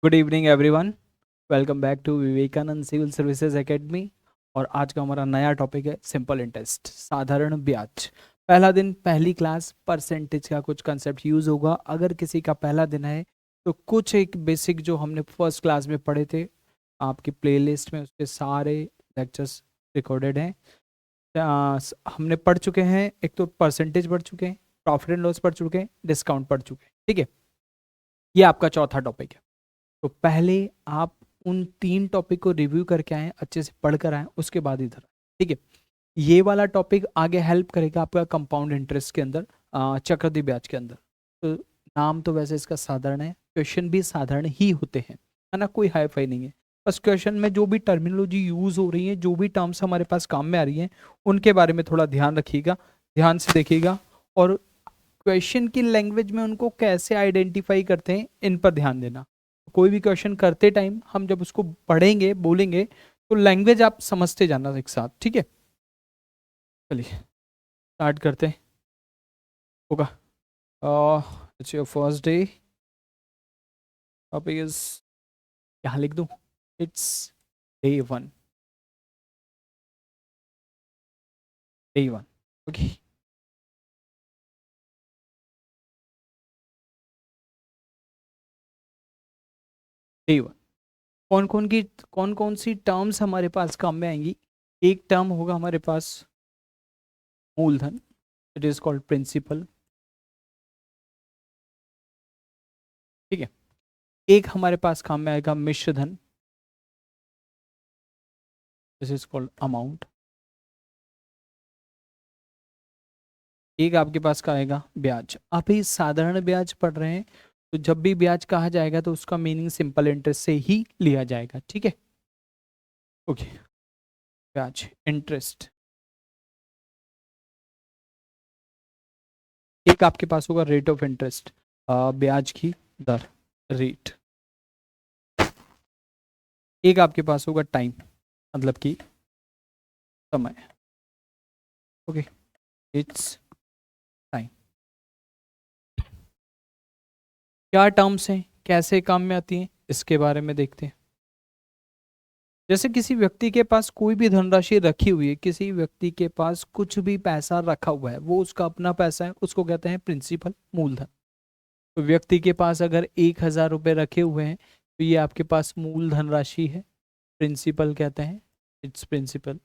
Good evening everyone. Welcome back to Vivekananda civil services academy. और आज का हमारा नया टॉपिक है सिंपल इंटरेस्ट, साधारण ब्याज। पहला दिन, पहली क्लास, परसेंटेज का कुछ कंसेप्ट यूज होगा। अगर किसी का पहला दिन है तो कुछ एक बेसिक जो हमने फर्स्ट क्लास में पढ़े थे आपकी प्लेलिस्ट में उसके सारे लेक्चर्स रिकॉर्डेड हैं। हमने पढ़ चुके हैं, एक तो परसेंटेज पढ़ चुके हैं, प्रॉफिट एंड लॉस पढ़ चुके हैं, डिस्काउंट पढ़ चुके हैं। ठीक है, ये आपका चौथा टॉपिक है। तो पहले आप उन तीन टॉपिक को रिव्यू करके आए, अच्छे से पढ़ कर आए, उसके बाद इधर। ठीक है, ये वाला टॉपिक आगे हेल्प करेगा आपका कंपाउंड इंटरेस्ट के अंदर, चक्रवृद्धि ब्याज के अंदर। तो नाम तो वैसे इसका साधारण है, क्वेश्चन भी साधारण ही होते हैं, है ना, कोई हाई फाई नहीं है। बस क्वेश्चन में जो भी टर्मिनोलॉजी यूज हो रही है, जो भी टर्म्स हमारे पास काम में आ रही हैं, उनके बारे में थोड़ा ध्यान रखिएगा, ध्यान से देखिएगा। और क्वेश्चन की लैंग्वेज में उनको कैसे आइडेंटिफाई करते हैं, इन पर ध्यान देना। कोई भी क्वेश्चन करते टाइम हम जब उसको पढ़ेंगे, बोलेंगे, तो लैंग्वेज आप समझते जाना एक साथ। ठीक है, चलिए स्टार्ट करते हैं। होगा it's your first day. Topic is, यहाँ लिख दूं, it's day one. Day one, okay. Day one, कौन कौन सी टर्म्स हमारे पास काम में आएंगी। एक टर्म होगा हमारे पास मूलधन, इट इज कॉल्ड प्रिंसिपल। ठीक है, एक हमारे पास काम में आएगा मिश्र धन, दिस इज कॉल्ड अमाउंट। एक आपके पास का आएगा ब्याज। आप ही साधारण ब्याज पढ़ रहे हैं, तो जब भी ब्याज कहा जाएगा तो उसका मीनिंग सिंपल इंटरेस्ट से ही लिया जाएगा। ठीक है, ओके। ब्याज, इंटरेस्ट। एक आपके पास होगा रेट ऑफ इंटरेस्ट, ब्याज की दर, रेट। एक आपके पास होगा टाइम, मतलब कि समय। Okay, it's time. क्या टर्म्स हैं, कैसे काम में आती हैं, इसके बारे में देखते हैं। जैसे किसी व्यक्ति के पास कोई भी धनराशि रखी हुई है, किसी व्यक्ति के पास कुछ भी पैसा रखा हुआ है, वो उसका अपना पैसा है, उसको कहते हैं प्रिंसिपल, मूलधन। तो व्यक्ति के पास अगर 1,000 रुपये रखे हुए हैं तो ये आपके पास मूल धनराशि है, प्रिंसिपल कहते हैं, इट्स प्रिंसिपल।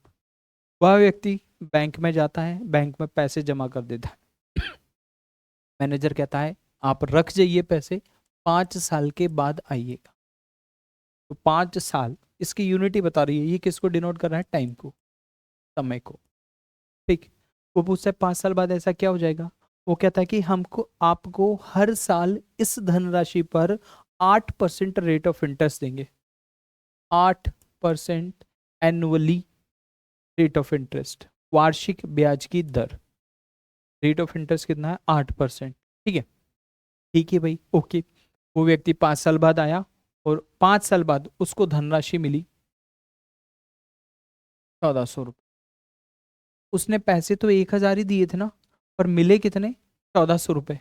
वह व्यक्ति बैंक में जाता है, बैंक में पैसे जमा कर देता है। मैनेजर कहता है आप रख जाइए पैसे, 5 साल के बाद आइएगा। तो 5 साल, इसकी यूनिटी बता रही है, ये किसको डिनोट कर रहा है, टाइम को, समय को। ठीक, वो पूछता है 5 साल बाद ऐसा क्या हो जाएगा। वो कहता है कि हमको आपको हर साल इस धनराशि पर 8% रेट ऑफ इंटरेस्ट देंगे, 8% एनुअली रेट ऑफ इंटरेस्ट, वार्षिक ब्याज की दर। रेट ऑफ इंटरेस्ट कितना है, 8%। ठीक है, ठीक है भाई, ओके। वो व्यक्ति 5 साल बाद आया और 5 साल बाद उसको धनराशि मिली 1,400 रुपये। उसने पैसे तो 1,000 ही दिए थे ना, पर मिले कितने, 1,400 रुपये।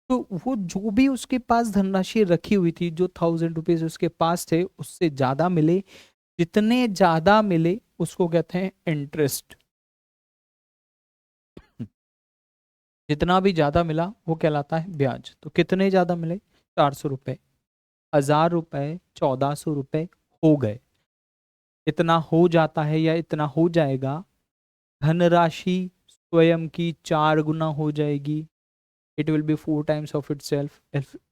तो वो जो भी उसके पास धनराशि रखी हुई थी, जो 1,000 रुपीज उसके पास थे, उससे ज्यादा मिले। जितने ज्यादा मिले उसको कहते हैं इंटरेस्ट। जितना भी ज्यादा मिला वो कहलाता है ब्याज। तो कितने ज्यादा मिले, 400 रुपये, 1,000 रुपये, 1,400 रुपये हो गए। इतना हो जाता है या इतना हो जाएगा, धनराशि स्वयं की 4 गुना हो जाएगी। it will be 4 times of itself,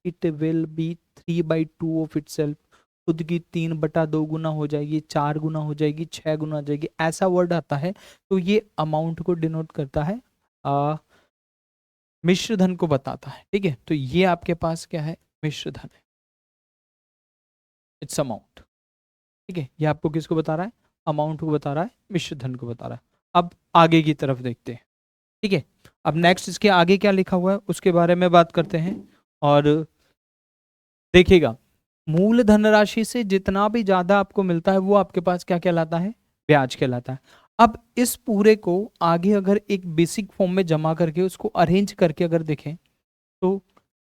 it will be 3/2 of itself। खुद की 3/2 गुना हो जाएगी, 4 गुना हो जाएगी, 6 गुना हो जाएगी, ऐसा वर्ड आता है। तो ये अमाउंट को डिनोट करता है, मिश्र धन को बताता है। ठीक है, तो ये आपके पास क्या है, मिश्र धन है, इट्स अमाउंट। ठीक है, ये आपको किसको बता रहा है, अमाउंट को बता रहा है, मिश्र धन को बता रहा है। अब आगे की तरफ देखते हैं। ठीक है, अब नेक्स्ट इसके आगे क्या लिखा हुआ है उसके बारे में बात करते हैं। और देखिएगा, मूल धनराशि से जितना भी ज्यादा आपको मिलता है वो आपके पास क्या कहलाता है, ब्याज कहलाता है। अब इस पूरे को आगे अगर एक बेसिक फॉर्म में जमा करके उसको अरेंज करके अगर देखें, तो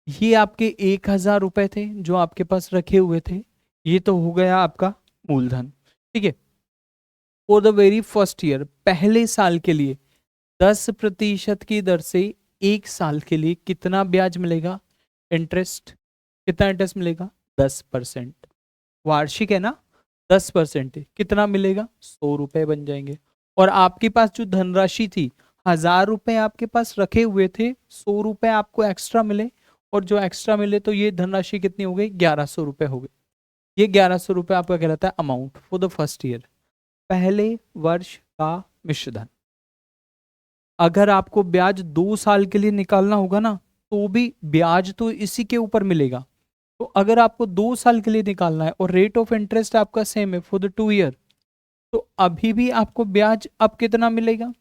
ये आपके 1,000 रुपए थे जो आपके पास रखे हुए थे। ये तो हो गया आपका मूलधन। ठीक है। For the very first year, पहले साल के लिए 10% की दर से एक साल के लिए कितना ब्याज मिलेगा? इंटरेस्ट। कितना इंटरेस्ट मिलेगा? 10%। वार्षिक है ना, 10% है, कितना मिलेगा? 100 रुपए बन जाएंगे। और आपके पास जो धनराशि थी, 1000 रुपए आपके पास रखे हुए थे, 100 रुपए आपको एक्स्ट्रा मिले, और जो एक्स्ट्रा मिले तो ये धनराशि कितनी हो गई? 1100 रुपए हो गई। ये 1100 रुपए आपका कहलाता है amount for the first year, पहले वर्ष का मिश्रधन। अगर आपको ब्याज 2 साल के लिए निकालना होगा ना, तो भी ब्याज तो इसी के ऊपर मिलेगा। तो अगर आपको 2 साल के लिए निकालना है और रेट ऑफ इंटरेस्ट आपका सेम है फॉर द 2 ईयर, तो अभी भी आपको ब्याज अब कितना मिलेगा?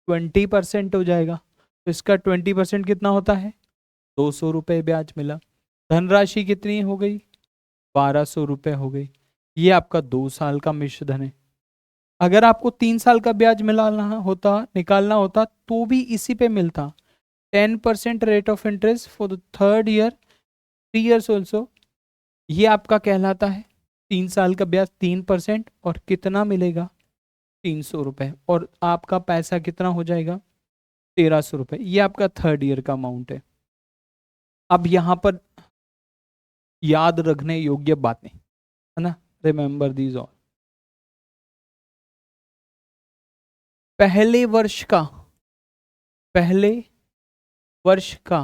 20% हो जाएगा। तो इसका 20% कितना होता है? 200 रुपये ब्याज मिला। धनराशि कितनी हो गई? 1200 रुपये हो गई। ये आपका 2 साल का मिश्रधन है। अगर आपको 3 साल का ब्याज मिलाना होता, निकालना होता, तो भी इसी पे मिलता। 10% rate of interest for the third year, 3 years also. ये आपका कहलाता है 3 साल का ब्याज 3%, और कितना मिलेगा? 300 रुपये। और आपका पैसा कितना हो जाएगा? 1300 रुपये। ये आपका थर्ड ईयर का अमाउंट है। अब यहां पर याद रखने योग्य बातें है ना, रिमेंबर दीज ऑल। पहले वर्ष का, पहले वर्ष का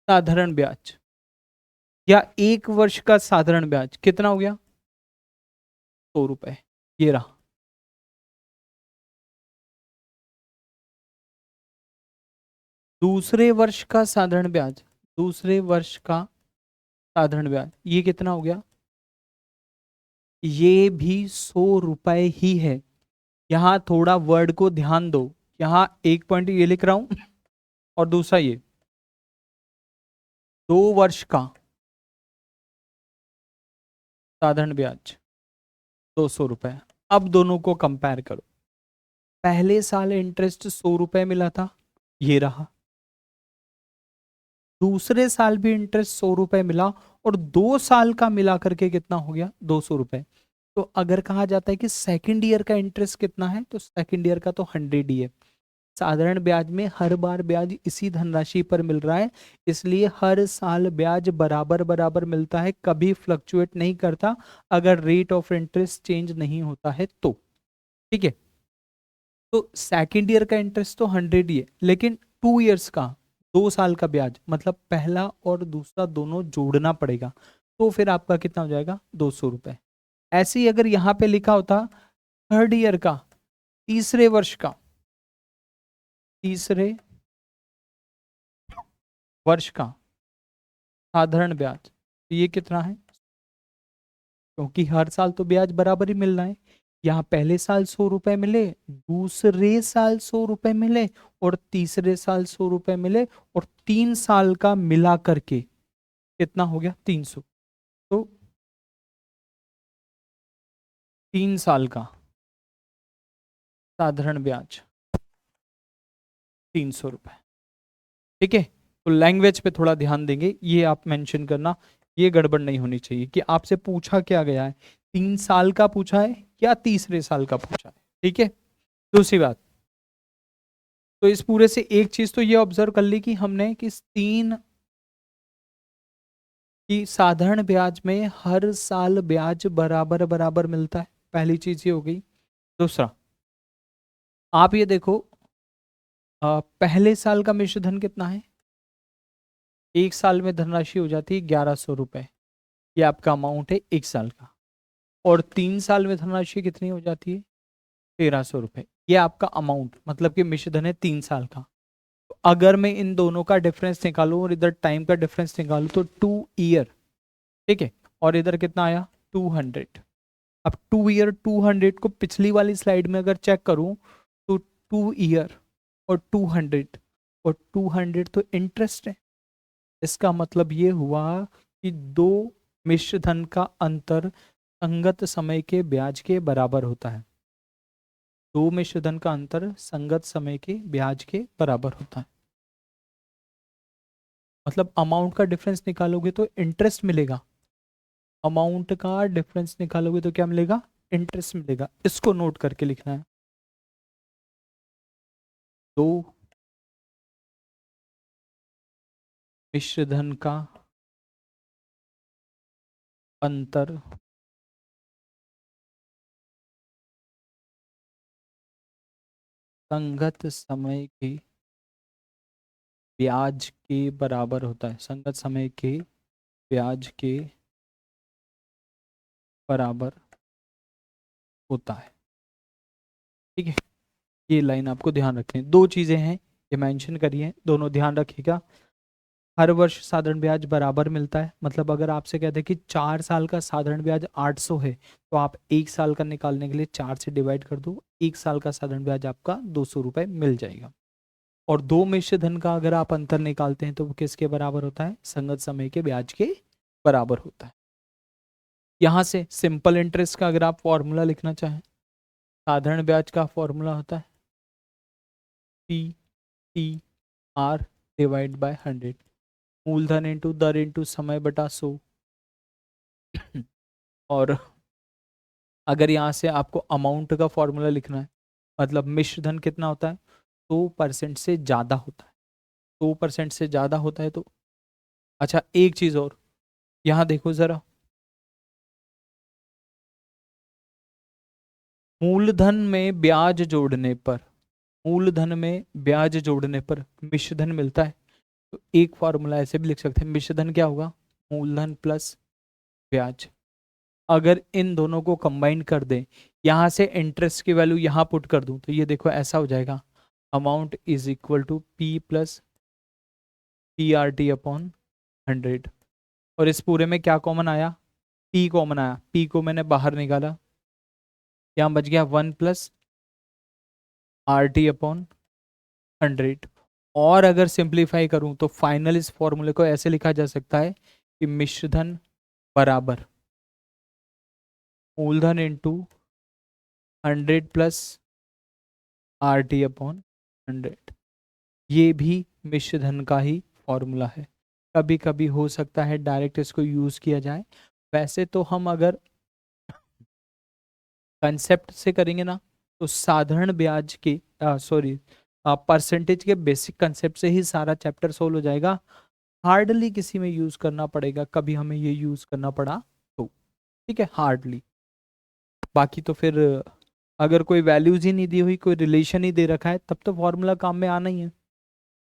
साधारण ब्याज या एक वर्ष का साधारण ब्याज कितना हो गया? 100 रुपए। ये रहा। दूसरे वर्ष का साधारण ब्याज, दूसरे वर्ष का साधारण ब्याज ये कितना हो गया? ये भी 100 रुपए ही है। यहां थोड़ा वर्ड को ध्यान दो। यहां एक पॉइंट ये लिख रहा हूं, और दूसरा ये 2 वर्ष का साधारण ब्याज 200 रुपए। अब दोनों को कंपेयर करो। पहले साल इंटरेस्ट 100 रुपए मिला था, ये रहा। दूसरे साल भी इंटरेस्ट 100 रुपए मिला, और 2 साल का मिला करके कितना हो गया? 200 रुपए। तो अगर कहा जाता है कि सेकंड ईयर का इंटरेस्ट कितना है, तो सेकंड ईयर का तो 100 ही है। साधारण ब्याज में हर बार ब्याज इसी धनराशि पर मिल रहा है, इसलिए हर साल ब्याज बराबर बराबर मिलता है, कभी फ्लक्चुएट नहीं करता अगर रेट ऑफ इंटरेस्ट चेंज नहीं होता है तो। ठीक है। तो सेकेंड ईयर का इंटरेस्ट तो 100 ही है, लेकिन 2 ईयर्स का, 2 साल का ब्याज मतलब पहला और दूसरा दोनों जोड़ना पड़ेगा, तो फिर आपका कितना हो जाएगा? 200 रुपए। ऐसे ही अगर यहाँ पे लिखा होता थर्ड ईयर का, तीसरे वर्ष का, तीसरे वर्ष का साधारण ब्याज, तो ये कितना है? क्योंकि हर साल तो ब्याज बराबर ही मिलना है। यहाँ पहले साल 100 रुपए मिले, दूसरे साल 100 रुपए मिले, और तीसरे साल 100 रुपए मिले, और 3 साल का मिला करके कितना हो गया? 300। तो 3 साल का साधारण ब्याज 300 रुपए। ठीक है। तो लैंग्वेज पे थोड़ा ध्यान देंगे, ये आप मेंशन करना, ये गड़बड़ नहीं होनी चाहिए कि आपसे पूछा क्या गया है, 3 साल का पूछा है या तीसरे साल का पूछा है। ठीक है। दूसरी बात, तो इस पूरे से एक चीज तो ये ऑब्जर्व कर ली कि हमने कि तीन कि साधारण ब्याज में हर साल ब्याज बराबर बराबर मिलता है। पहली चीज ये हो गई। दूसरा, आप ये देखो, पहले साल का मिश्रधन कितना है? एक साल में धनराशि हो जाती है 1100 रुपए। ये आपका अमाउंट है एक साल का। और 3 साल में धनराशि कितनी हो जाती है? 1300 रुपए। ये आपका अमाउंट मतलब कि मिश्रधन है 3 साल का। तो अगर मैं इन दोनों का डिफरेंस निकालूं और इधर टाइम का डिफरेंस निकालूं, तो 2 ईयर। ठीक है। और इधर कितना आया? 200। अब 2 ईयर 200 को पिछली वाली स्लाइड में अगर चेक करूं, तो 2 ईयर और 200, और 200 तो इंटरेस्ट है। इसका मतलब ये हुआ कि दो मिश्रधन का अंतर संगत समय के ब्याज के बराबर होता है। दो मिश्रधन का अंतर संगत समय के ब्याज के बराबर होता है। मतलब अमाउंट का डिफरेंस निकालोगे तो इंटरेस्ट मिलेगा, अमाउंट का डिफरेंस निकालोगे तो क्या मिलेगा, इंटरेस्ट मिलेगा। इसको नोट करके लिखना है। दो मिश्र धन का अंतर संगत समय के ब्याज के बराबर होता है। संगत समय के ब्याज के बराबर होता है। ठीक है, ये लाइन आपको ध्यान रखनी है। दो चीजें हैं ये मेंशन करी है, दोनों ध्यान रखिएगा। हर वर्ष साधारण ब्याज बराबर मिलता है, मतलब अगर आपसे कहते हैं कि 4 साल का साधारण ब्याज 800 है, तो आप 1 साल का निकालने के लिए 4 से डिवाइड कर दो, 1 साल का साधारण ब्याज आपका 200 रुपये मिल जाएगा। और दो मिश्र धन का अगर आप अंतर निकालते हैं तो वो किसके बराबर होता है, संगत समय के ब्याज के बराबर होता है। यहां से सिंपल इंटरेस्ट का अगर आप फॉर्मूला लिखना चाहें, साधारण ब्याज का फॉर्मूला होता है P T R divide by 100, मूलधन इंटू दर इंटू समय बटा 100। और अगर यहाँ से आपको अमाउंट का फॉर्मूला लिखना है, मतलब मिश्र धन कितना होता है, 2% से ज़्यादा होता है। 2% से ज़्यादा होता है तो अच्छा, एक चीज़ और यहाँ देखो ज़रा, मूलधन में ब्याज जोड़ने पर, मूलधन में ब्याज जोड़ने पर मिश्र धन मिलता है। तो एक फॉर्मूला ऐसे भी लिख सकते हैं, मिश्र धन क्या होगा, मूलधन प्लस ब्याज। अगर इन दोनों को कंबाइन कर दें, यहां से इंटरेस्ट की वैल्यू यहां पुट कर दूं, तो ये देखो ऐसा हो जाएगा, amount is equal to P plus P R T upon 100। और इस पूरे में क्या कॉमन आया, पी कॉमन आया, पी को मैंने बाहर निकाला, यहाँ बच गया 1 प्लस आर टी अपॉन 100। और अगर सिंप्लीफाई करूं तो फाइनल इस फॉर्मूले को ऐसे लिखा जा सकता है कि मिश्रधन बराबर मूलधन into 100 plus are T upon 100। ये भी मिश्र धन का ही फॉर्मूला है। कभी कभी हो सकता है डायरेक्ट इसको यूज किया जाए, वैसे तो हम अगर कंसेप्ट से करेंगे ना, तो साधारण ब्याज के सॉरी परसेंटेज के बेसिक कंसेप्ट से ही सारा चैप्टर सोल्व हो जाएगा। हार्डली किसी में यूज करना पड़ेगा, कभी हमें ये यूज करना पड़ा तो, ठीक है, हार्डली। बाकी तो फिर अगर कोई वैल्यूज ही नहीं दी हुई, कोई रिलेशन ही दे रखा है, तब तो फॉर्मूला काम में आना ही है।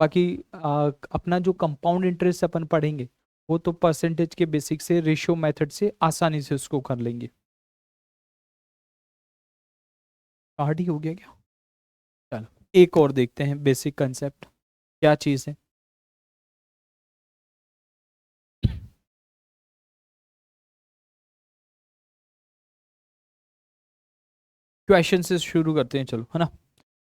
बाकी अपना जो कंपाउंड इंटरेस्ट अपन पढ़ेंगे, वो तो परसेंटेज के बेसिक से, रेशियो मेथड से आसानी से उसको कर लेंगे। स्टार्ट ही हो गया क्या, चलो एक और देखते हैं बेसिक कंसेप्ट क्या चीज़ है। क्वेश्चन से शुरू करते हैं, चलो, है ना।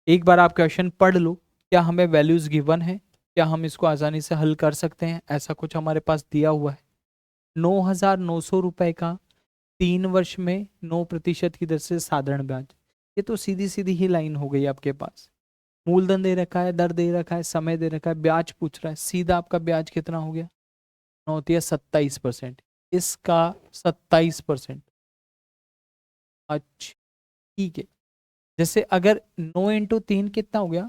एक बार आप क्वेश्चन पढ़ लो, क्या हमें वैल्यूज गिवन है, क्या हम इसको आसानी से हल कर सकते हैं, ऐसा कुछ हमारे पास दिया हुआ है। 9,900 रुपए का 3 वर्ष में 9% की दर से साधारण ब्याज, ये तो सीधी सीधी ही लाइन हो गई आपके पास। मूलधन दे रखा है, दर दे रखा है, समय दे रखा है, ब्याज पूछ रहा है, सीधा आपका ब्याज कितना हो गया, 9 या 27%। इसका 27%। अच्छा, ठीक है। जैसे अगर 9 × 3 कितना हो गया,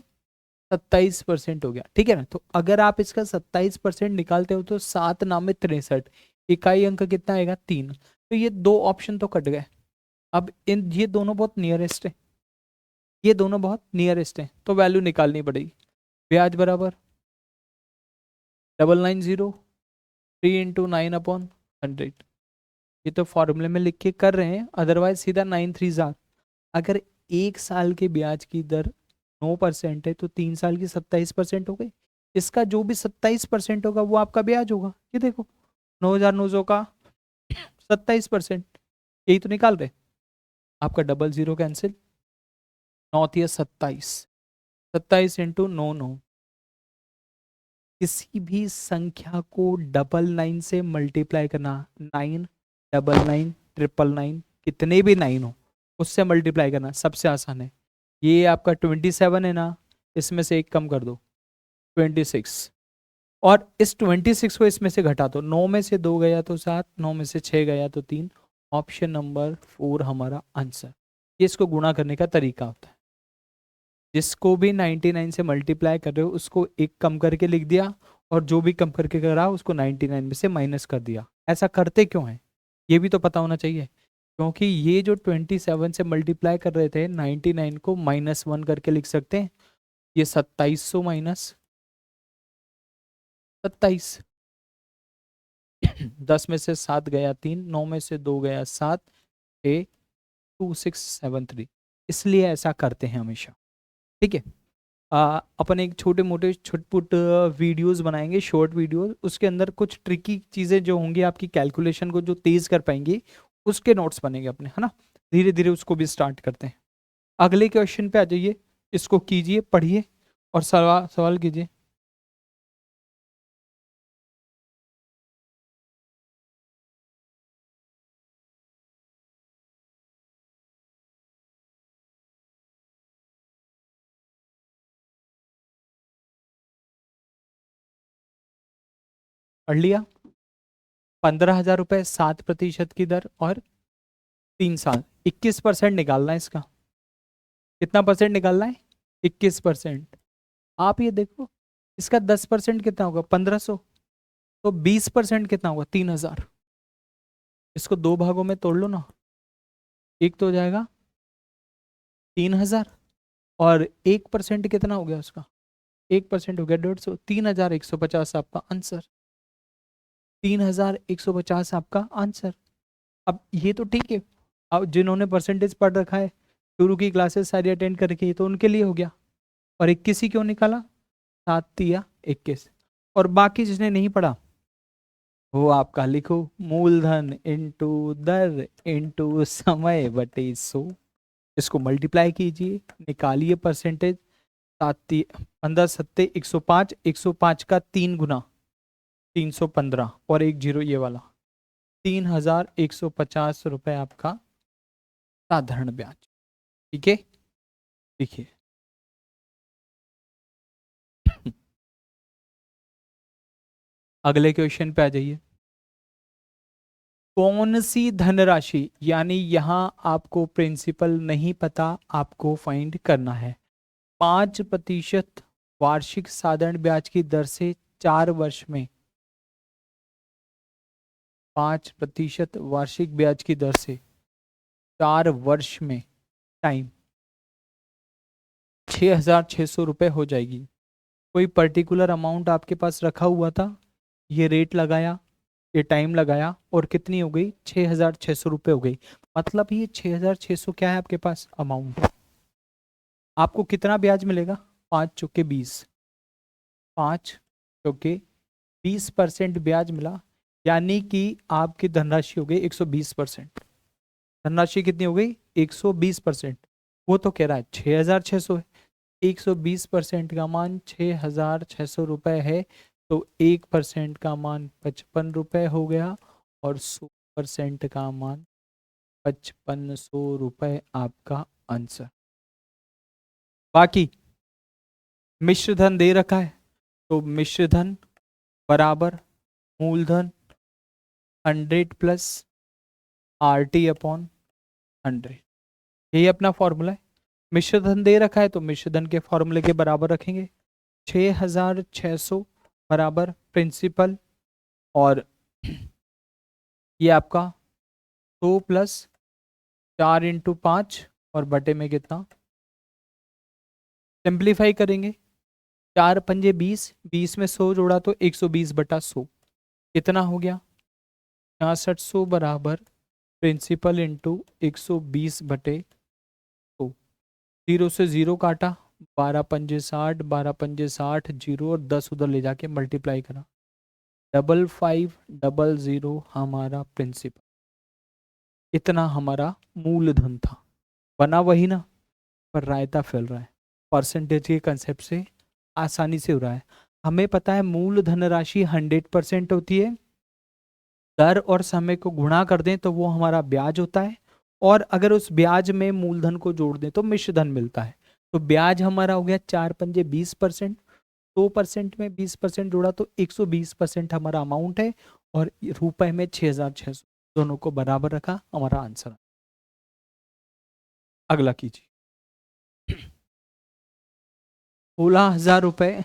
27% हो गया, ठीक है ना। तो अगर आप इसका 27% निकालते हो तो 7×9 = 63, इकाई अंक कितना आएगा, 3। तो ये दो ऑप्शन तो कट गए। अब इन ये दोनों बहुत नियरेस्ट है, ये दोनों बहुत नियरेस्ट है, तो वैल्यू निकालनी पड़ेगी। ब्याज बराबर 990 3 × 9/100। ये तो फॉर्मूले में लिख के कर रहे हैं, अदरवाइज सीधा 9 3 अगर 1 साल के ब्याज की दर 9% है तो 3 साल की 27% हो गई। इसका जो भी 27% होगा वो आपका ब्याज होगा। ये देखो 9,900 का 27%, यही तो निकाल रहे। आपका डबल जीरो कैंसिल, 9 × 27, 27 × 9 9। किसी भी संख्या को 99 से मल्टीप्लाई करना, 9 99 9 9 कितने भी 9 हो उससे मल्टीप्लाई करना सबसे आसान है। ये आपका 27 है ना, इसमें से एक कम कर दो, 26। और इस 26 को इसमें से घटा दो, 9 में से 2 गया तो 7, 9 में से 6 गया तो 3। ऑप्शन नंबर 4 हमारा आंसर। ये इसको गुणा करने का तरीका होता है। जिसको भी 99 से मल्टीप्लाई कर रहे हो उसको एक कम करके लिख दिया, और जो भी कम करके करा उसको 99 में से माइनस कर दिया। ऐसा करते क्यों है ये भी तो पता होना चाहिए, क्योंकि ये जो 27 से मल्टीप्लाई कर रहे थे 99 को -1 करके लिख सकते हैं। ये 2700 माइनस 27, 10 में से 7 गया 3, 9 में से 2 गया 7, 6, 2 6 7 3। इसलिए ऐसा करते हैं हमेशा। ठीक है। अपन एक छोटे मोटे छुटपुट वीडियोस बनाएंगे, शॉर्ट वीडियोस, उसके अंदर कुछ ट्रिकी चीज़ें जो होंगी आपकी कैलकुलेशन को जो तेज़ कर पाएंगी उसके नोट्स बनेंगे अपने, है ना। धीरे धीरे उसको भी स्टार्ट करते हैं। अगले क्वेश्चन पे आ जाइए, इसको कीजिए, पढ़िए और सवाल सवाल कीजिए। पढ़ लिया। 15,000 रुपये 7% की दर और 3 साल, 21% निकालना है इसका। कितना परसेंट निकालना है? 21%। आप ये देखो, इसका 10% कितना होगा? 1500। तो 20% कितना होगा? 3,000। इसको दो भागों में तोड़ लो ना, एक तो हो जाएगा 3,000, और 1% कितना हो गया उसका? 1% हो गया 150। 3,150 आपका आंसर। 3,150 आपका आंसर। अब ये तो ठीक है, अब जिन्होंने परसेंटेज पढ़ रखा है, शुरू की क्लासेस सारी अटेंड करके, तो उनके लिए हो गया। और 21 ही क्यों निकाला? 7 या 21। और बाकी जिसने नहीं पढ़ा वो आपका लिखो मूलधन इंटू दर इंटू समय बटे 100। इसको मल्टीप्लाई कीजिए, निकालिए परसेंटेज। 15 सत्ते 105, 105 का 3 गुना 315, और 1 0 ये वाला। 3,150 रुपये आपका साधारण ब्याज। ठीक है, देखिए। अगले क्वेश्चन पे आ जाइए। कौन सी धनराशि, यानी यहां आपको प्रिंसिपल नहीं पता, आपको फाइंड करना है। 5% वार्षिक साधारण ब्याज की दर से 4 वर्ष में, 5% वार्षिक ब्याज की दर से 4 वर्ष में, टाइम 6,600 रुपये हो जाएगी। कोई पर्टिकुलर अमाउंट आपके पास रखा हुआ था, ये रेट लगाया, ये टाइम लगाया, और कितनी हो गई? 6,600 रुपये हो गई। मतलब ये 6,600 क्या है आपके पास अमाउंट। आपको कितना ब्याज मिलेगा? 5 चौके 20, 5 चौके 20% ब्याज मिला, यानी कि आपकी धनराशि हो गई 120%। धनराशि कितनी हो गई? 120%। वो तो कह रहा है 6,600 है, 120% का मान 6,600 रुपये है, तो 1% का मान 55 रुपये हो गया, और 100% का मान 5500 रुपये आपका आंसर। बाकी मिश्र धन दे रखा है, तो मिश्र धन बराबर मूलधन 100 प्लस RT/100। यही अपना फॉर्मूला है। मिश्र धन दे रखा है तो मिश्र धन के फॉर्मूले के बराबर रखेंगे। 6,600 बराबर प्रिंसिपल, और ये आपका 100 प्लस 4 × 5, और बटे में कितना? सिंप्लीफाई करेंगे, 4 × 5 = 20, 20 में 100 जोड़ा तो 120/100। कितना हो गया? 6600 बराबर प्रिंसिपल इंटू 120/100। 0 से 0 काटा, 12×5 = 60, 12×5 = 60, 0 और 10 उधर ले जाके मल्टीप्लाई करा, 5500 हमारा प्रिंसिपल। इतना हमारा मूलधन था। बना वही ना, पर रायता फैल रहा है। परसेंटेज के कंसेप्ट से आसानी से हो रहा है। हमें पता है मूल धनराशि 100% होती है, दर और समय को गुणा कर दें तो वो हमारा ब्याज होता है, और अगर उस ब्याज में मूलधन को जोड़ दें तो मिश्र धन मिलता है। तो ब्याज हमारा हो गया 4×5 = 20%, 100% में 20% जोड़ा तो 120% हमारा अमाउंट है, और रुपए में 6,600, दोनों को बराबर रखा, हमारा आंसर। अगला कीजिए। 16,000 रुपए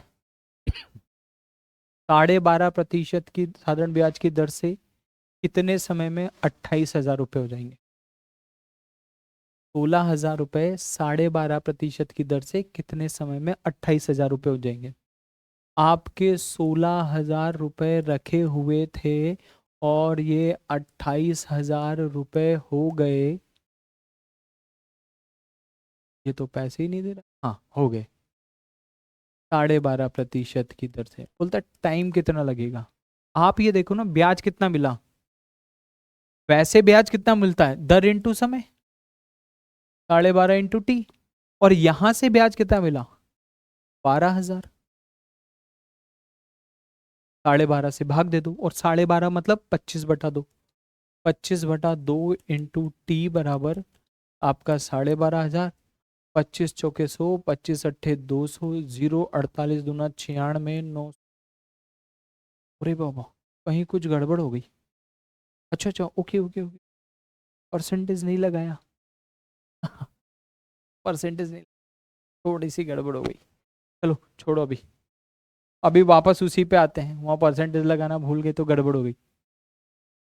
12.5% की साधारण ब्याज की दर से कितने समय में 28,000 रुपये हो जाएंगे? 16,000 रुपये 12.5% की दर से कितने समय में 28,000 रुपये हो जाएंगे? आपके 16,000 रुपये रखे हुए थे और ये 28,000 रुपये हो गए। ये तो पैसे ही नहीं दे रहा। हाँ, हो गए 12.5% की दर से। बोलता टाइम कितना लगेगा? आप ये देखो ना, ब्याज कितना मिला, वैसे ब्याज कितना मिलता है, दर इंटू समय, 12.5 इंटू टी। और यहां से ब्याज कितना मिला, 12,000। 12.5 से भाग दे दो, और 12.5 मतलब 25/2। 25/2 इंटू टी बराबर आपका 12,500। 25 × 4 = 100, 25 × 8 = 200, 0 48 दूना 96 9। अरे बाबा, कहीं कुछ गड़बड़ हो गई। अच्छा अच्छा, ओके ओके ओके, परसेंटेज नहीं लगाया। परसेंटेज नहीं, थोड़ी सी गड़बड़ हो गई। चलो छोड़ो, अभी अभी वापस उसी पे आते हैं। वहाँ परसेंटेज लगाना भूल गए तो गड़बड़ हो गई।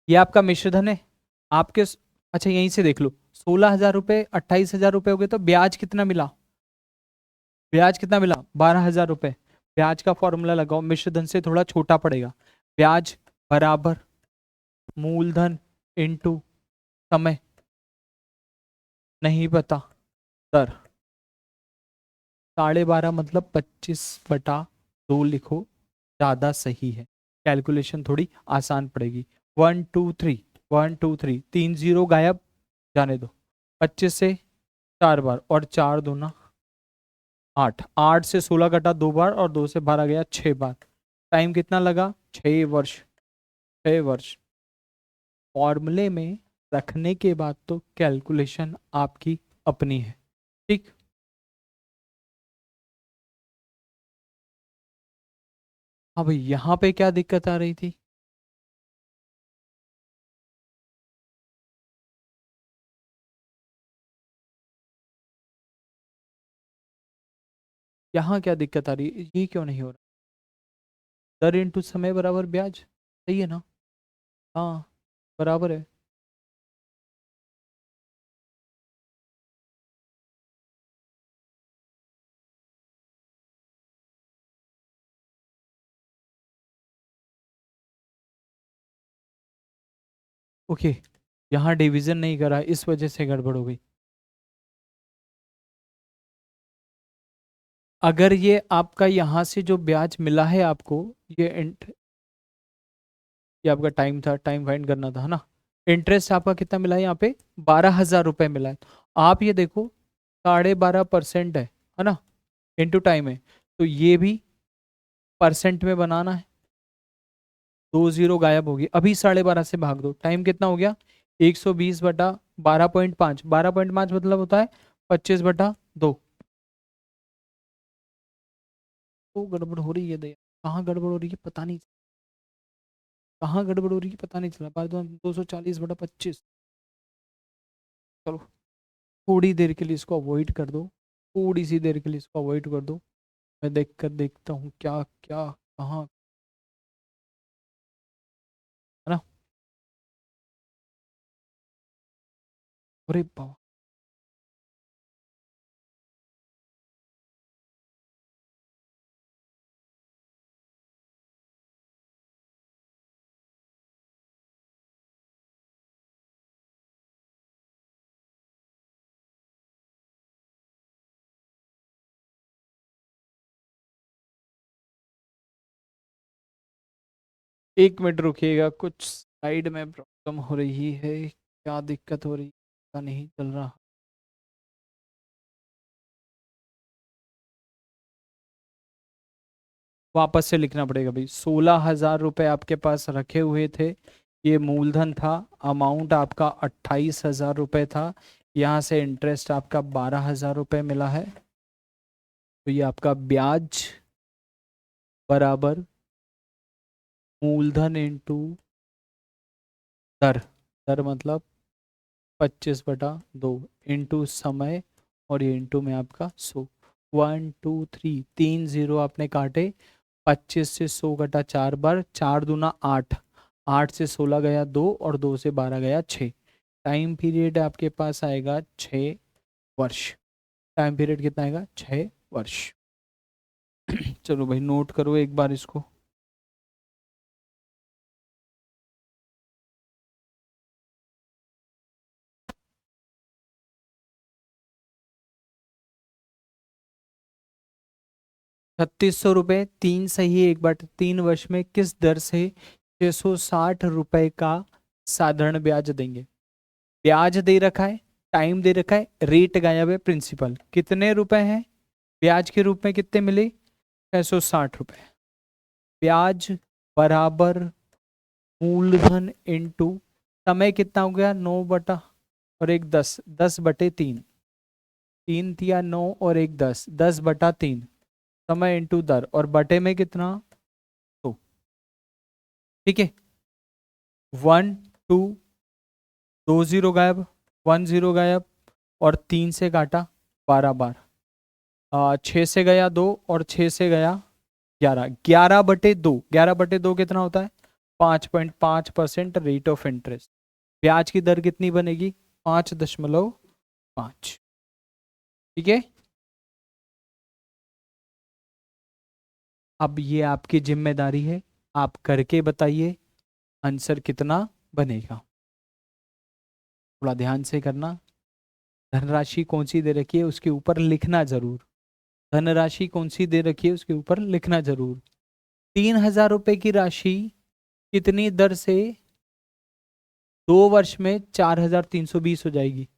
ये आपका मिश्रधन है आपके अच्छा यहीं से देख लो, 16,000 रुपये 28,000 रुपये हो गए, तो ब्याज कितना मिला? ब्याज कितना मिला? 12,000 रुपये। ब्याज का फॉर्मूला लगाओ, मिश्रधन से थोड़ा छोटा पड़ेगा। ब्याज बराबर मूलधन इंटू समय, नहीं पता, दर। 12.5 मतलब 25/2 लिखो, ज़्यादा सही है। कैलकुलेशन थोड़ी आसान पड़ेगी। 1 2 3 1 2 3 3 0 गायब, जाने दो। 25 से 4 बार, और 4 दूना 8, 8 से 16 कटा 2 बार, और 2 से 12 गया 6 बार। टाइम कितना लगा? 6 वर्ष। 6 वर्ष। फॉर्मूले में रखने के बाद तो कैलकुलेशन आपकी अपनी है, ठीक। अब यहाँ पे क्या दिक्कत आ रही थी? यहाँ क्या दिक्कत आ रही है, ये क्यों नहीं हो रहा? दर इंटू समय बराबर ब्याज, सही है ना? हाँ, बराबर है। ओके, यहाँ डिवीजन नहीं करा, इस वजह से गड़बड़ हो गई। अगर ये आपका यहाँ से जो ब्याज मिला है आपको, ये ये आपका टाइम था, टाइम फाइंड करना था, है ना? इंटरेस्ट आपका कितना मिला है यहाँ पे? 12,000 रुपये मिला है। आप ये देखो 12.5% है ना, इंटू टाइम है, तो ये भी परसेंट में बनाना है। 2 0 गायब होगी, अभी 12.5 से भाग दो, टाइम कितना हो गया? 120/12.5। 12.5 मतलब होता है 25/2। तो गड़बड़ हो रही है दया, कहाँ गड़बड़ हो रही है पता नहीं, कहाँ गड़बड़ हो रही है पता नहीं चला। 240/25। चलो थोड़ी देर के लिए इसको अवॉइड कर दो, थोड़ी सी देर के लिए इसको अवॉइड कर दो। मैं देखता हूँ क्या क्या कहाँ, है ना? अरे बाबा, एक मिनट रुकिएगा, कुछ साइड में प्रॉब्लम हो रही है, क्या दिक्कत हो रही है पता नहीं चल रहा। वापस से लिखना पड़ेगा भाई। 16,000 रुपये आपके पास रखे हुए थे, ये मूलधन था, अमाउंट आपका 28,000 रुपये था, यहाँ से इंटरेस्ट आपका 12,000 रुपये मिला है, तो ये आपका ब्याज बराबर मूलधन इंटू दर, दर मतलब 25/2 इंटू समय, और ये इंटू में आपका 100। 1 2 3 3 0 आपने काटे। 25 से 100 कटा 4 बार, 4 दूना 8, 8 से 16 गया 2, और 2 से 12 गया 6। टाइम पीरियड आपके पास आएगा 6 वर्ष। टाइम पीरियड कितना आएगा? 6 वर्ष। चलो भाई नोट करो एक बार इसको। ₹3600, 3 सही 1/3 वर्ष में किस दर से 660 रुपए का साधारण ब्याज देंगे? ब्याज दे रखा है, टाइम दे रखा है, रेट गायब है, प्रिंसिपल। कितने रुपए हैं ब्याज के रूप में? कितने मिले? 660 रुपए। ब्याज बराबर मूलधन इंटू समय कितना हो गया? 9 और 1 10, 10/3, 3 × 9 और 1 10, 10/3। समय इंटू दर, और बटे में कितना? तो ठीक है, 1 2, 2 0 गायब, 1 0 गायब, और 3 से काटा 12 बार, 6 से गया 2, और 6 से गया 11, 11/2। 11/2 कितना होता है? 5.5% रेट ऑफ इंटरेस्ट। ब्याज की दर कितनी बनेगी? 5.5। ठीक है, अब ये आपकी जिम्मेदारी है, आप करके बताइए आंसर कितना बनेगा। थोड़ा ध्यान से करना। धनराशि कौन सी दे रखी है उसके ऊपर लिखना जरूर। धनराशि कौन सी दे रखी है उसके ऊपर लिखना जरूर। 3,000 रुपए की राशि कितनी दर से 2 वर्ष में 4,320 हो जाएगी?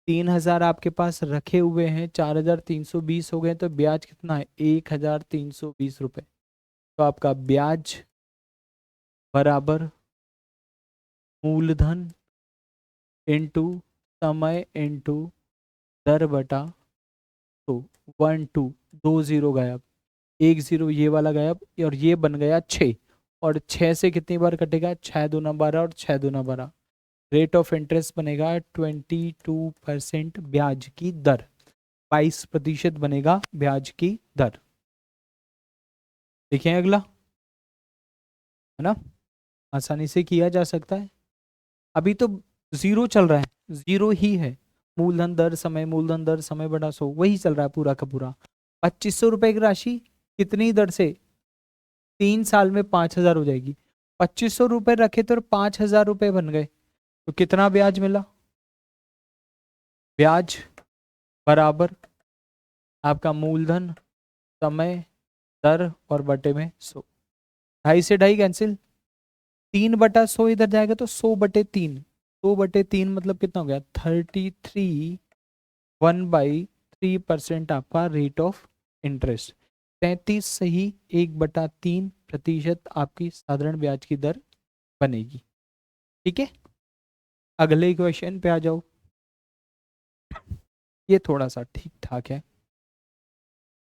3,000 आपके पास रखे हुए हैं, 4,320 हो गए, तो ब्याज कितना है? 1,320 रुपए। तो आपका ब्याज बराबर मूलधन इंटू समय इंटू दर बटा, तो 1 2, 2 0 गायब, 1 0 ये वाला गायब, और ये बन गया 6। और 6 से कितनी बार कटेगा? 6 दूना 12, और 6 दूना 12। रेट ऑफ इंटरेस्ट बनेगा 22% ब्याज की दर। 22% बनेगा ब्याज की दर। देखिए अगला, है ना, आसानी से किया जा सकता है। अभी तो जीरो चल रहा है, जीरो ही है। मूलधन दर समय, मूलधन दर समय बटा 100, वही चल रहा है पूरा का पूरा। 2500 रुपए की राशि कितनी दर से 3 साल में 5,000 हो जाएगी? 2500 रुपए रखे तो 5,000 रुपए बन गए, तो कितना ब्याज मिला? ब्याज बराबर आपका मूलधन, समय, दर, और बटे में 100। 2.5 से 2.5 कैंसिल, 3/100 इधर जाएगा तो 100/3। 100/3 मतलब कितना हो गया? 33, 1/3% आपका रेट ऑफ इंटरेस्ट। 33 सही 1/3% आपकी साधारण ब्याज की दर बनेगी। ठीक है, अगले क्वेश्चन पे आ जाओ। ये थोड़ा सा ठीक ठाक है,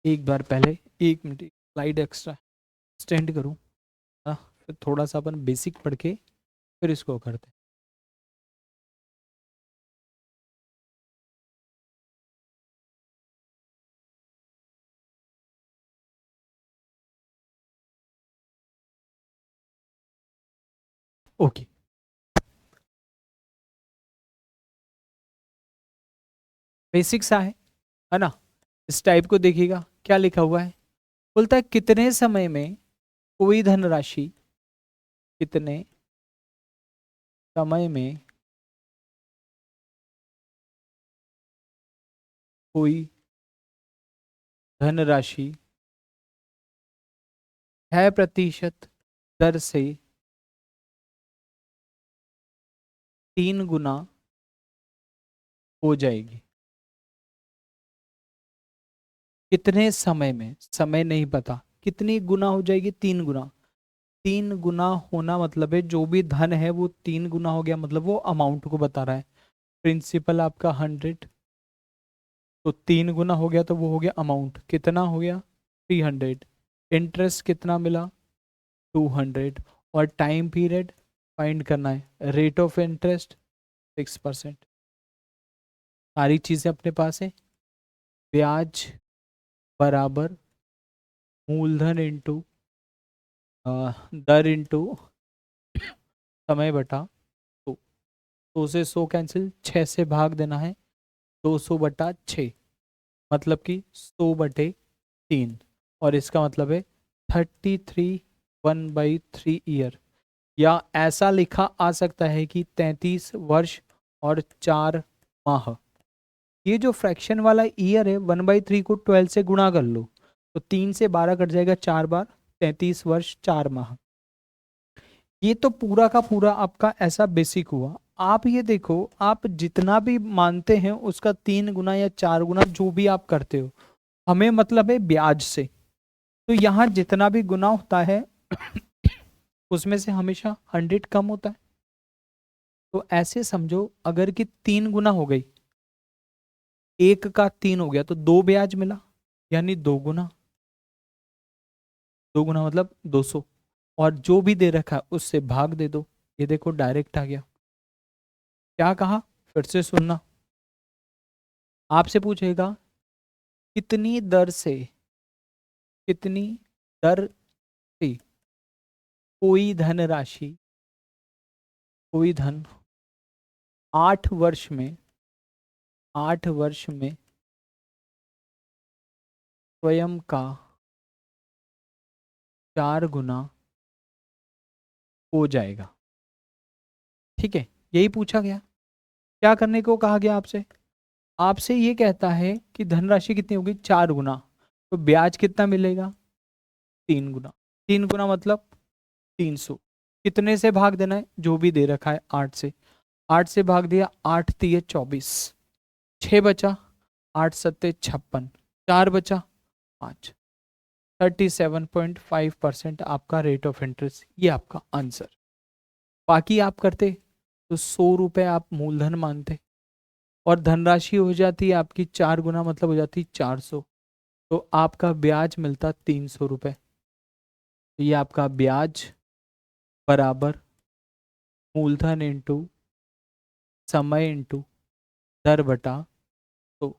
एक बार पहले 1 मिनट स्लाइड एक्स्ट्रा एक्सटेंड करूँ, फिर थोड़ा सा अपन बेसिक पढ़ के फिर इसको करते हैं। ओके, बेसिक सा है ना। इस टाइप को देखिएगा क्या लिखा हुआ है। बोलता है कितने समय में कोई धनराशि, कितने समय में कोई धनराशि 6% दर से 3 गुना हो जाएगी? कितने समय में, समय नहीं पता, कितनी गुना हो जाएगी? 3 गुना। 3 गुना होना मतलब है जो भी धन है वो 3 गुना हो गया, मतलब वो अमाउंट को बता रहा है। प्रिंसिपल आपका 100, तो 3 गुना हो गया तो वो हो गया अमाउंट, कितना हो गया? 300। इंटरेस्ट कितना मिला 200, और टाइम पीरियड फाइंड करना है, रेट ऑफ इंटरेस्ट 6%। सारी चीजें अपने पास है। ब्याज बराबर मूलधन इंटू दर इंटू समय बटा 2। 2 से 100 कैंसिल, 6 से भाग देना है, 200 बटा 6, मतलब कि 100 बटे 3, और इसका मतलब है 33 1/3 ईयर, या ऐसा लिखा आ सकता है कि 33 वर्ष और 4 माह। ये जो फ्रैक्शन वाला ईयर है 1/3 को 12 से गुणा कर लो, तो 3 से 12 कट जाएगा, 4 बार 33 वर्ष 4 माह। ये तो पूरा का पूरा आपका ऐसा बेसिक हुआ। आप ये देखो, आप जितना भी मानते हैं उसका 3 गुना या 4 गुना जो भी आप करते हो, हमें मतलब है ब्याज से। तो यहाँ जितना भी गुना होता है उसमें से हमेशा 100 कम होता है। तो ऐसे समझो, अगर कि 3 गुना हो गई, 1 का 3 हो गया तो 2 ब्याज मिला, यानी 2 गुना। 2 गुना मतलब 200, और जो भी दे रखा है उससे भाग दे दो। ये देखो डायरेक्ट आ गया। क्या कहा, फिर से सुनना। आपसे पूछेगा कितनी दर से, कितनी दर से कोई धनराशि, कोई धन 8 वर्ष में, 8 वर्ष में स्वयं का 4 गुना हो जाएगा। ठीक है, यही पूछा गया। क्या करने को कहा गया आपसे? आपसे ये कहता है कि धनराशि कितनी होगी, 4 गुना, तो ब्याज कितना मिलेगा, 3 गुना। 3 गुना मतलब 300। कितने से भाग देना है, जो भी दे रखा है 8 से। 8 से भाग दिया, 8 तिये 24, 6 बचा, 8 सत्ते 56, 4 बचा 5, 37.5% आपका रेट ऑफ इंटरेस्ट। ये आपका आंसर। बाकी आप करते तो 100 रुपए आप मूलधन मानते, और धनराशि हो जाती है आपकी 4 गुना, मतलब हो जाती 400, तो आपका ब्याज मिलता 300 रुपए। तो ये आपका ब्याज बराबर मूलधन इंटू समय इंटू दर बटा। तो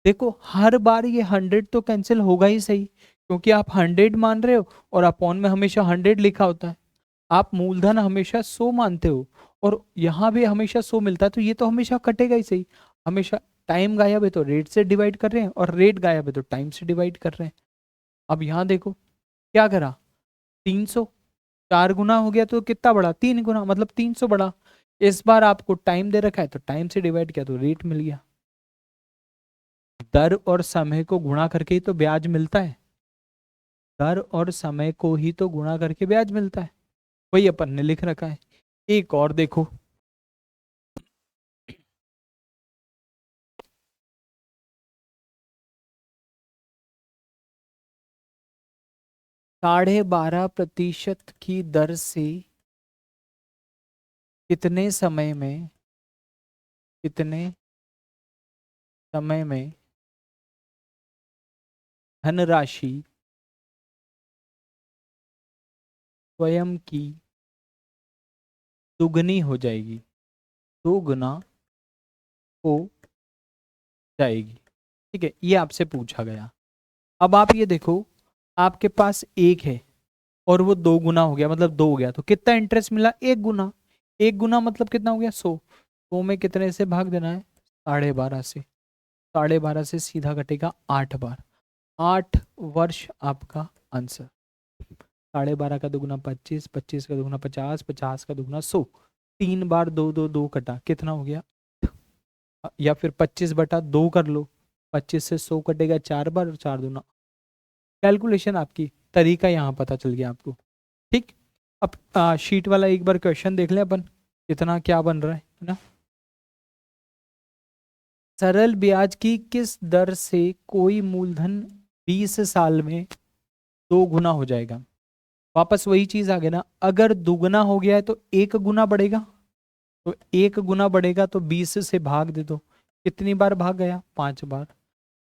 देखो हर बार ये 100 तो कैंसिल होगा ही सही, क्योंकि आप 100 मान रहे हो और अपॉन में हमेशा 100 लिखा होता है। आप मूलधन हमेशा 100 मानते हो और यहाँ भी हमेशा 100 मिलता है, तो ये तो हमेशा कटेगा ही सही। हमेशा टाइम गायब है तो रेट से डिवाइड कर रहे हैं, और रेट गायब है तो टाइम से डिवाइड कर रहे हैं। अब यहाँ देखो क्या करा, 300, 4 गुना हो गया तो कितना बढ़ा, 3 गुना, मतलब 300 बढ़ा। इस बार आपको टाइम दे रखा है तो टाइम से डिवाइड किया तो रेट मिल गया। दर और समय को गुणा करके ही तो ब्याज मिलता है। दर और समय को ही तो गुणा करके ब्याज मिलता है, वही अपन ने लिख रखा है। एक और देखो, $12.5% की दर से कितने समय में, कितने समय में धनराशि स्वयं की दुगनी हो जाएगी, 2 गुना हो जाएगी। ठीक है, ये आपसे पूछा गया। अब आप ये देखो, आपके पास 1 है और वो 2 गुना हो गया, मतलब 2 हो गया, तो कितना इंटरेस्ट मिला, 1 गुना। 1 गुना मतलब कितना हो गया, 100। 100 में कितने से भाग देना है, 12.5 से। 12.5 से सीधा कटेगा 8 बार, 8 वर्ष आपका आंसर। 12.5 का दुगुना 25, 25 का दुगुना 50, 50 का दुगुना 100, 3 बार 2 2 2 कटा, कितना हो गया, या फिर 25/2 कर लो, 25 से 100 कटेगा 4 बार, और 4 दूना। कैलकुलेशन आपकी, तरीका यहाँ पता चल गया आपको। ठीक, अब शीट वाला एक बार क्वेश्चन देख ले अपन, कितना क्या बन रहा है ना। सरल ब्याज की किस दर से कोई मूलधन 20 साल में 2 गुना हो जाएगा। वापस वही चीज आ गया ना, अगर दुगना हो गया है तो 1 गुना बढ़ेगा, तो 1 गुना बढ़ेगा तो 20 से भाग दे दो। कितनी बार भाग गया, 5 बार।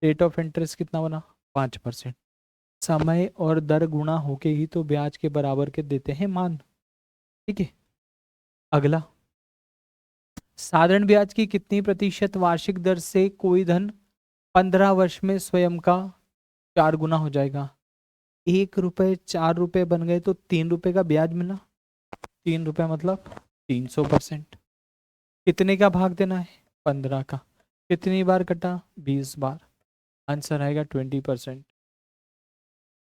रेट ऑफ इंटरेस्ट कितना बना, 5%। समय और दर गुणा होके ही तो ब्याज के बराबर के देते हैं मान। ठीक है, अगला, साधारण ब्याज की कितनी प्रतिशत वार्षिक दर से कोई धन 15 वर्ष में स्वयं का 4 गुना हो जाएगा। 1 रुपए 4 रुपए बन गए तो 3 रुपए का ब्याज मिला। 3 रुपए मतलब 300%। कितने का भाग देना है? 15 का। कितनी बार कटा? 20 बार। आंसर आएगा 20%।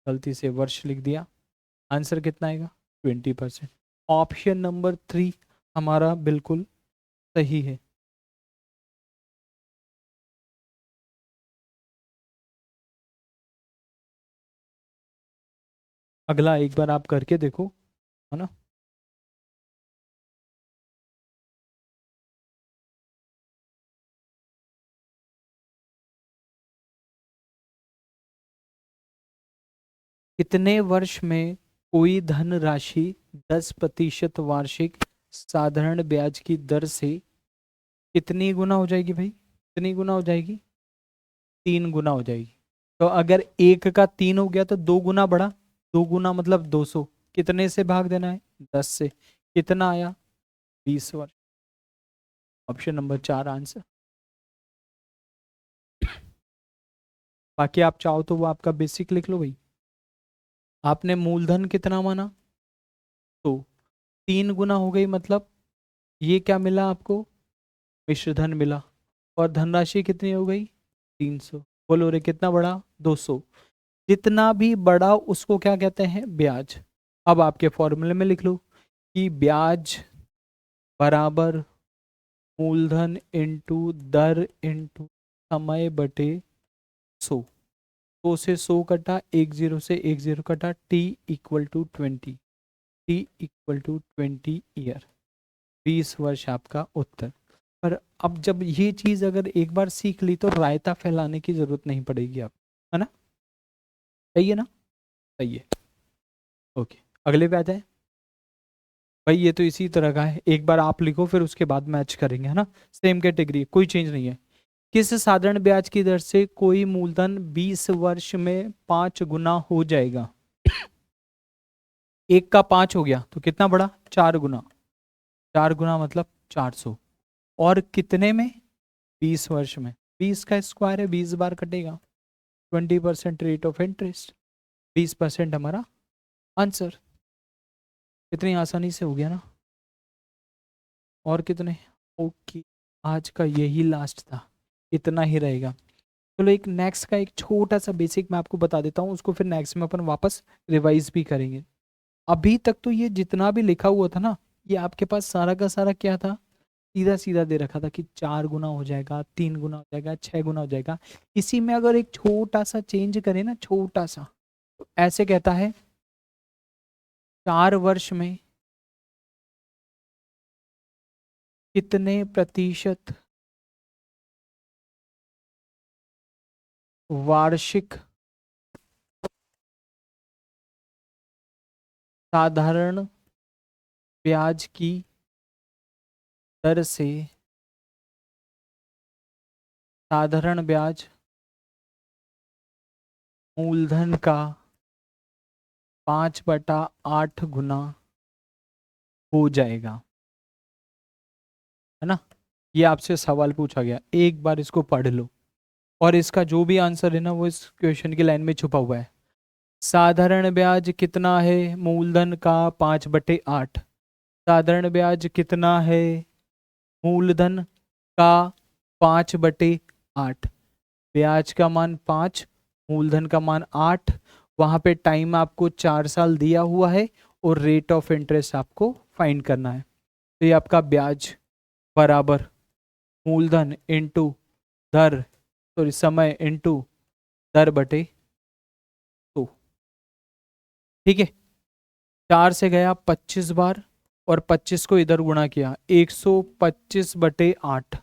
गलती से वर्ष लिख दिया, आंसर कितना आएगा? 20%। ऑप्शन नंबर 3 हमारा बिल्कुल सही है। अगला एक बार आप करके देखो, है ना। कितने वर्ष में कोई धन राशि 10% वार्षिक साधारण ब्याज की दर से कितनी गुना हो जाएगी भाई? कितनी गुना हो जाएगी? 3 गुना हो जाएगी। तो अगर 1 का 3 हो गया तो 2 गुना बढ़ा। 2 गुना मतलब 200। कितने से भाग देना है? 10 से। कितना आया? 20 वर्ष। Option number 4 answer. बाकी आप चाहो तो वो आपका बेसिक लिख लो भाई। आपने मूलधन कितना माना? तो 3 गुना हो गई, मतलब ये क्या मिला आपको? मिश्र धन मिला। और धनराशि कितनी हो गई? 300। बोलो रे कितना बढ़ा? 200। जितना भी बढ़ा उसको क्या कहते हैं? ब्याज। अब आपके फॉर्मूले में लिख लो कि ब्याज बराबर मूलधन इंटू दर इंटू समय बटे 100। 100 से 100 कटा, 10 से 10 कटा, t equal to 20। t equal to 20 year. 20 वर्ष आपका उत्तर। पर अब जब ये चीज अगर एक बार सीख ली तो रायता फैलाने की जरूरत नहीं पड़ेगी आप, है ना। सही है ना? सही है। ओके, अगले पे आ जाए। भाई ये तो इसी तरह का है, एक बार आप लिखो फिर उसके बाद मैच करेंगे, है ना। सेम कैटेगरी, कोई चेंज नहीं है। किस साधारण ब्याज की दर से कोई मूलधन 20 वर्ष में 5 गुना हो जाएगा? 1 का 5 हो गया तो कितना बढ़ा? 4 गुना। 4 गुना मतलब 400। और कितने में? 20 वर्ष में। 20 का स्क्वायर है, 20 बार कटेगा। 20% रेट ऑफ इंटरेस्ट। 20% हमारा आंसर। कितनी आसानी से हो गया ना। और कितने? ओके, आज का यही लास्ट था, इतना ही रहेगा। चलो एक नेक्स्ट का एक छोटा सा बेसिक मैं आपको बता देता हूँ, उसको फिर नेक्स्ट में अपन वापस रिवाइज भी करेंगे। अभी तक तो ये जितना भी लिखा हुआ था ना, ये आपके पास सारा का सारा क्या था? सीधा सीधा दे रखा था कि 4 गुना हो जाएगा, 3 गुना हो जाएगा, 6 गुना हो जाएगा। इसी में अगर एक छोटा सा चेंज करें ना, छोटा सा, तो ऐसे कहता है 4 वर्ष में कितने प्रतिशत वार्षिक साधारण ब्याज की दर से साधारण ब्याज मूलधन का 5/8 गुना हो जाएगा, है ना। ये आपसे सवाल पूछा गया, एक बार इसको पढ़ लो और इसका जो भी आंसर है ना वो इस क्वेश्चन की लाइन में छुपा हुआ है। साधारण ब्याज कितना है? मूलधन का 5/8। साधारण ब्याज कितना है? मूलधन का 5/8। ब्याज का मान 5, मूलधन का मान 8। वहां पे टाइम आपको 4 साल दिया हुआ है और रेट ऑफ इंटरेस्ट आपको फाइंड करना है। तो ये आपका ब्याज बराबर मूलधन इंटू दर, सॉरी समय इंटू दर बटे 2। ठीक है, 4 से गया 25 बार और 25 को इधर गुणा किया, 125/8।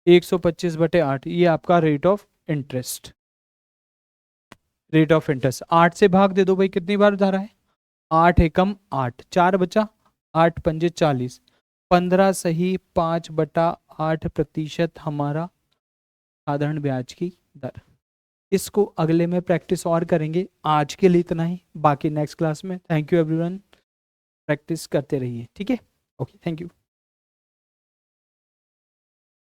125/8 ये आपका rate of interest. Rate of interest 8 से भाग दे दो भाई, कितनी बार जा रहा है? 8 एकम 8, 4 बचा, 8 पंजे 40। 15 सही 5/8% हमारा साधारण ब्याज की दर। इसको अगले में प्रैक्टिस और करेंगे। आज के लिए इतना ही, बाकी नेक्स्ट क्लास में। थैंक यू एवरीवन, प्रैक्टिस करते रहिए, ठीक है। Okay, thank you.